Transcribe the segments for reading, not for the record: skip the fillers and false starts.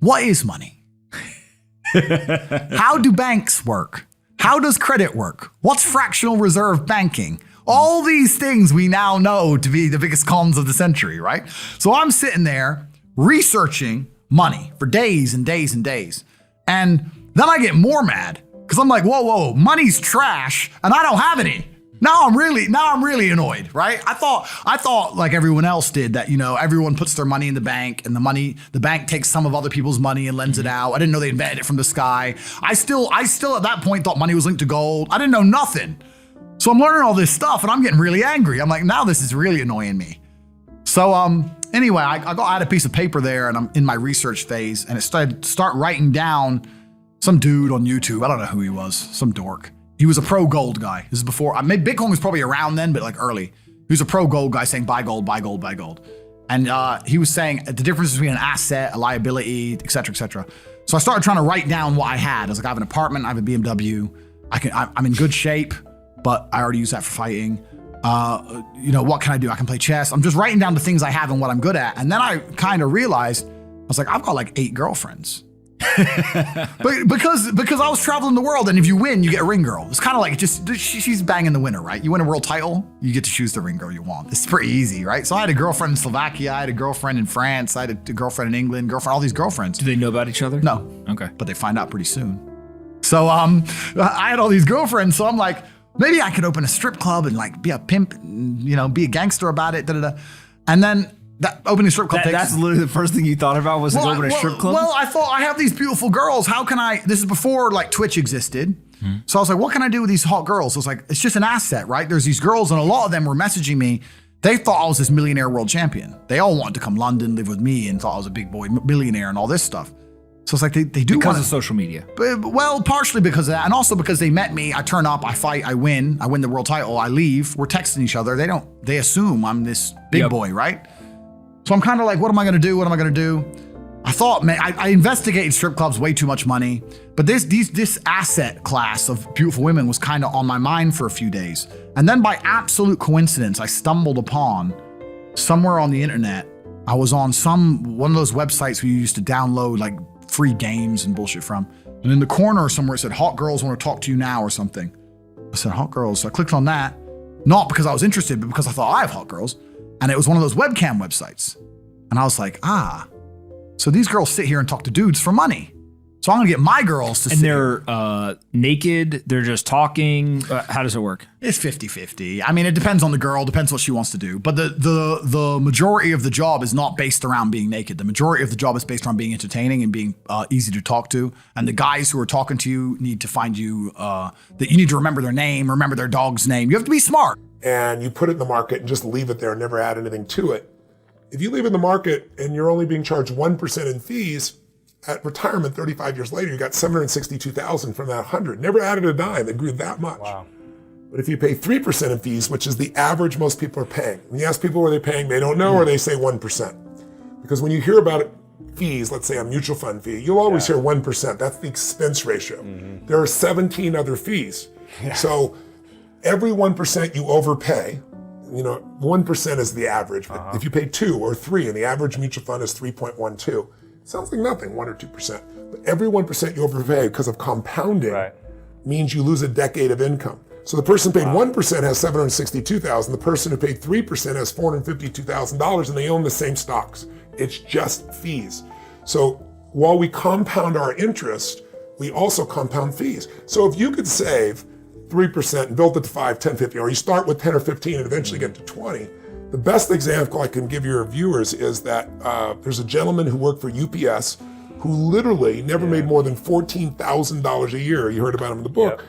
what is money? How do banks work? How does credit work? What's fractional reserve banking? All these things we now know to be the biggest cons of the century, right? So I'm sitting there researching money for days and days and days. And then I get more mad because I'm like, whoa, money's trash and I don't have any. Now I'm really annoyed, right? I thought like everyone else did that, everyone puts their money in the bank and the bank takes some of other people's money and lends it out. I didn't know they invented it from the sky. I still at that point thought money was linked to gold. I didn't know nothing. So I'm learning all this stuff and I'm getting really angry. I'm like, now this is really annoying me. So anyway, I had a piece of paper there and I'm in my research phase and it start writing down some dude on YouTube. I don't know who he was, some dork. He was a pro gold guy. This is before, maybe Bitcoin was probably around then, but like early. He was a pro gold guy saying buy gold, buy gold, buy gold. And he was saying the difference between an asset, a liability, et cetera, et cetera. So I started trying to write down what I had. I was like, I have an apartment, I have a BMW. I'm in good shape, but I already use that for fighting. What can I do? I can play chess. I'm just writing down the things I have and what I'm good at. And then I kind of realized, I was like, I've got like 8 girlfriends. But because I was traveling the world, and if you win, you get a ring girl. It's kind of like she's banging the winner, right? You win a world title, you get to choose the ring girl you want. It's pretty easy, right? So I had a girlfriend in Slovakia, I had a girlfriend in France, I had a girlfriend in England, all these girlfriends. Do they know about each other? No. Okay. But they find out pretty soon. So I had all these girlfriends, so I'm like, maybe I could open a strip club and like be a pimp, and, be a gangster about it, And then that opening strip club that's literally the first thing you thought about was opening a strip club? Well, I thought I have these beautiful girls. How can this is before like Twitch existed. So I was like, what can I do with these hot girls? I was like, it's just an asset, right? There's these girls and a lot of them were messaging me. They thought I was this millionaire world champion. They all wanted to come London, live with me and thought I was a big boy millionaire and all this stuff. So it's like they do because of social media. Well, partially because of that, and also because they met me. I turn up, I fight, I win the world title, I leave. We're texting each other. They assume I'm this big boy, right? So I'm kind of like, what am I gonna do? What am I gonna do? I thought, man, I investigated strip clubs, way too much money. But this asset class of beautiful women was kind of on my mind for a few days. And then by absolute coincidence, I stumbled upon somewhere on the internet. I was on one of those websites where you used to download like free games and bullshit from. And in the corner somewhere it said, hot girls want to talk to you now or something. I said, hot girls. So I clicked on that, not because I was interested, but because I thought I have hot girls. And it was one of those webcam websites. And I was like, so these girls sit here and talk to dudes for money. So I'm gonna get my girls to sit. And they're naked, they're just talking. How does it work? It's 50-50. I mean, it depends on the girl, depends what she wants to do. But the majority of the job is not based around being naked. The majority of the job is based around being entertaining and being easy to talk to. And the guys who are talking to you need to find you, that you need to remember their name, remember their dog's name. You have to be smart. And you put it in the market and just leave it there and never add anything to it. If you leave it in the market and you're only being charged 1% in fees, at retirement 35 years later, you got $762,000 from that 100. Never added a dime. It grew that much. Wow. But if you pay 3% in fees, which is the average most people are paying, when you ask people what they're paying, they don't know, or they say 1%. Because when you hear about fees, let's say a mutual fund fee, you'll always hear 1%. That's the expense ratio. There are 17 other fees. So every 1% you overpay, 1% is the average. But if you pay 2 or 3 and the average mutual fund is 3.12, sounds like nothing, 1 or 2%. But every 1% you overpay because of compounding means you lose a decade of income. So the person who paid 1% has $762,000. The person who paid 3% has $452,000, and they own the same stocks. It's just fees. So while we compound our interest, we also compound fees. So if you could save 3% and build it to 5, 10, 15, or you start with 10 or 15 and eventually get to 20, the best example I can give your viewers is that there's a gentleman who worked for UPS who literally never made more than $14,000 a year. You heard about him in the book.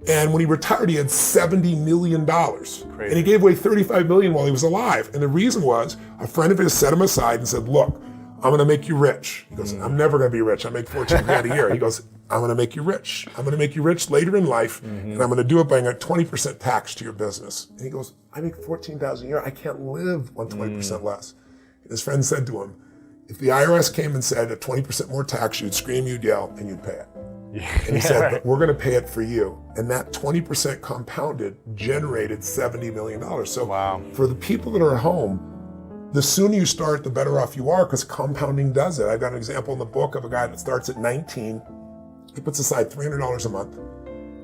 And when he retired, he had $70 million. Crazy. And he gave away $35 million while he was alive. And the reason was, a friend of his set him aside and said, look, I'm gonna make you rich. He goes, I'm never gonna be rich. I make 14 grand a year. He goes, I'm gonna make you rich. I'm gonna make you rich later in life, and I'm gonna do it by a 20% tax to your business. And he goes, I make $14,000 a year. I can't live on 20% less. And his friend said to him, if the IRS came and said a 20% more tax, you'd scream, you'd yell, and you'd pay it. And he said, but we're gonna pay it for you. And that 20% compounded generated $70 million. So for the people that are at home, The sooner you start, the better off you are, because compounding does it. I've got an example in the book of a guy that starts at 19. He puts aside $300 a month.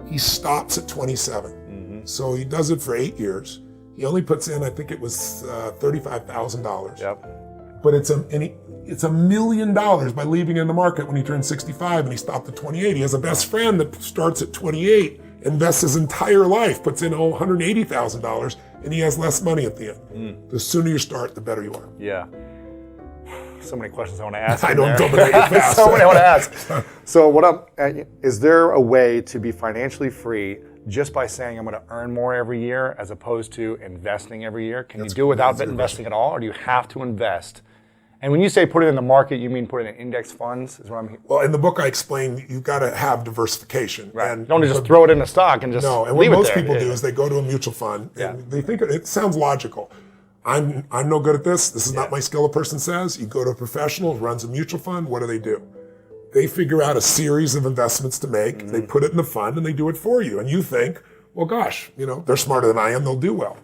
He stops at 27. So he does it for 8 years. He only puts in, I think it was $35,000. Yep. But it's $1 million by leaving in the market when he turns 65 and he stopped at 28. He has a best friend that starts at 28, invests his entire life, puts in $180,000, and he has less money at the end. The sooner you start, the better you are. Yeah. So many questions I want to ask. I don't dominate you fast. So many I want to ask. So is there a way to be financially free just by saying I'm going to earn more every year as opposed to investing every year? Can you do it without investing at all, or do you have to invest? And when you say put it in the market, you mean put it in index funds? Is what I'm. Well, in the book I explain you've got to have diversification. Right. And don't just throw it in a stock and just and leave what it most there. people do is they go to a mutual fund and they think it sounds logical. I'm no good at this. This is not my skill, a person says. You go to a professional who runs a mutual fund. What do? They figure out a series of investments to make. They put it in the fund and they do it for you. And you think, well, gosh, they're smarter than I am. They'll do well.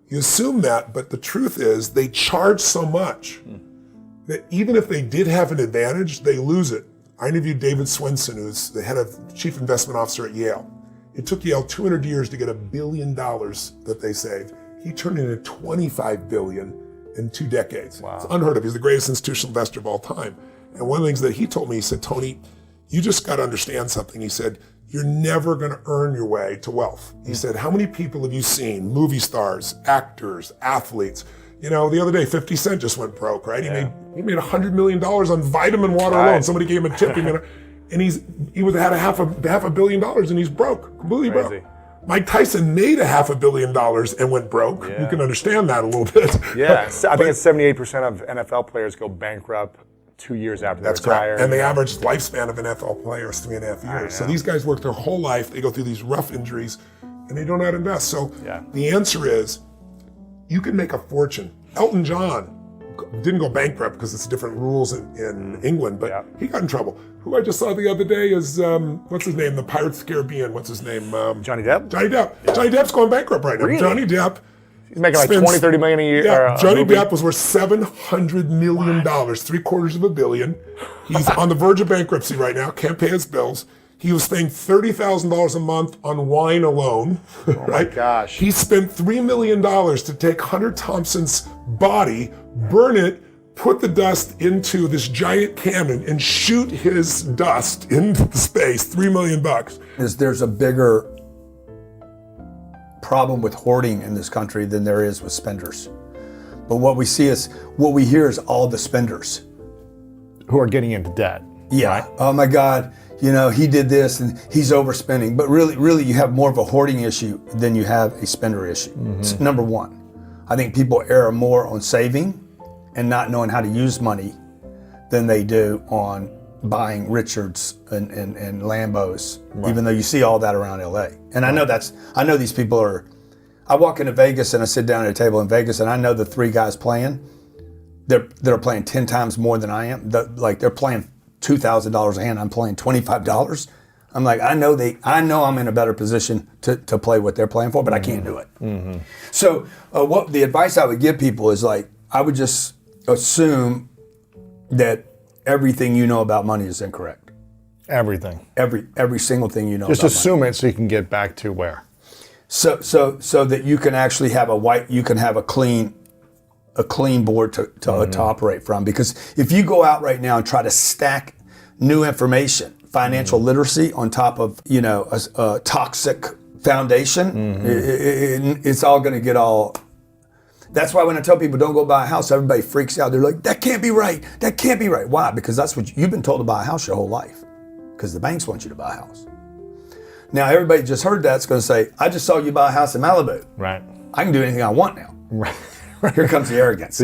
You assume that, but the truth is they charge so much that even if they did have an advantage, they lose it. I interviewed David Swenson, who's the head of chief investment officer at Yale. It took Yale 200 years to get $1 billion that they saved. He turned it into $25 billion in 2 decades. Wow. It's unheard of. He's the greatest institutional investor of all time. And one of the things that he told me, he said, Tony, you just got to understand something. He said, you're never going to earn your way to wealth. He said, how many people have you seen, movie stars, actors, athletes? The other day, 50 Cent just went broke, right? He made $100 million on vitamin water alone. Somebody gave him a tip, and he had half a billion dollars, and he's broke, completely broke. Mike Tyson made $500 million and went broke. Yeah. You can understand that a little bit. Yeah, I think it's 78% of NFL players go bankrupt 2 years after they retire. Correct. And the average lifespan of an NFL player is 3.5 years. So these guys work their whole life. They go through these rough injuries, and they don't know how to invest. So the answer is, you can make a fortune. Elton John didn't go bankrupt because it's different rules in England, but he got in trouble. Who I just saw the other day is, what's his name? The Pirates of the Caribbean. What's his name? Johnny Depp? Johnny Depp. Yeah. Johnny Depp's going bankrupt right now. Really? Johnny Depp. He's making like 20, 30 million a year. Yeah, Johnny Depp was worth $700 million, $750 million. He's on the verge of bankruptcy right now, can't pay his bills. He was paying $30,000 a month on wine alone, right? My gosh. He spent $3 million to take Hunter Thompson's body, burn it, put the dust into this giant cannon, and shoot his dust into the space. $3 million. There's a bigger problem with hoarding in this country than there is with spenders. But what we hear is all the spenders Who are getting into debt. Yeah. Right? Oh my God, he did this and he's overspending. But really you have more of a hoarding issue than you have a spender issue. It's number one. I think people err more on saving and not knowing how to use money than they do on buying Richards and Lambos, even though you see all that around LA. And I know these people are, I walk into Vegas and I sit down at a table in Vegas and I know the 3 guys playing, they're playing 10 times more than I am. They're playing $2,000 a hand, I'm playing $25. I'm like, I know I'm in a better position to play what they're playing for, but I can't do it. So what the advice I would give people is I would just assume that everything you know about money is incorrect. Everything. Every single thing you know just about assume money. it so you can get back to where? So that you can actually have a clean board to operate from. Because if you go out right now and try to stack new information, financial literacy on top of a toxic foundation, it's all going to get all. That's why when I tell people don't go buy a house, everybody freaks out. They're like, that can't be right. That can't be right. Why? Because that's what you've been told to buy a house your whole life. Because the banks want you to buy a house. Now everybody just heard that's going to say, I just saw you buy a house in Malibu. Right. I can do anything I want now. Right. Here comes the arrogance.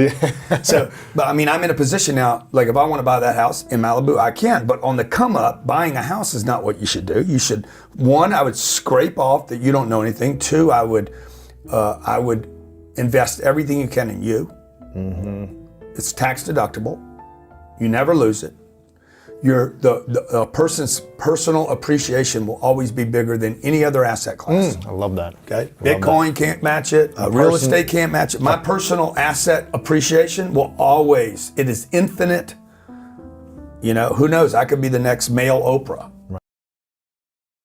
But I'm in a position now, if I want to buy that house in Malibu, I can. But on the come up, buying a house is not what you should do. You should, 1, I would scrape off that you don't know anything. 2, I would invest everything you can in you. It's tax deductible. You never lose it. the person's personal appreciation will always be bigger than any other asset class. I love that. Okay, Bitcoin can't match it. Real estate can't match it. My personal asset appreciation will always. It is infinite. You know, who knows? I could be the next male Oprah.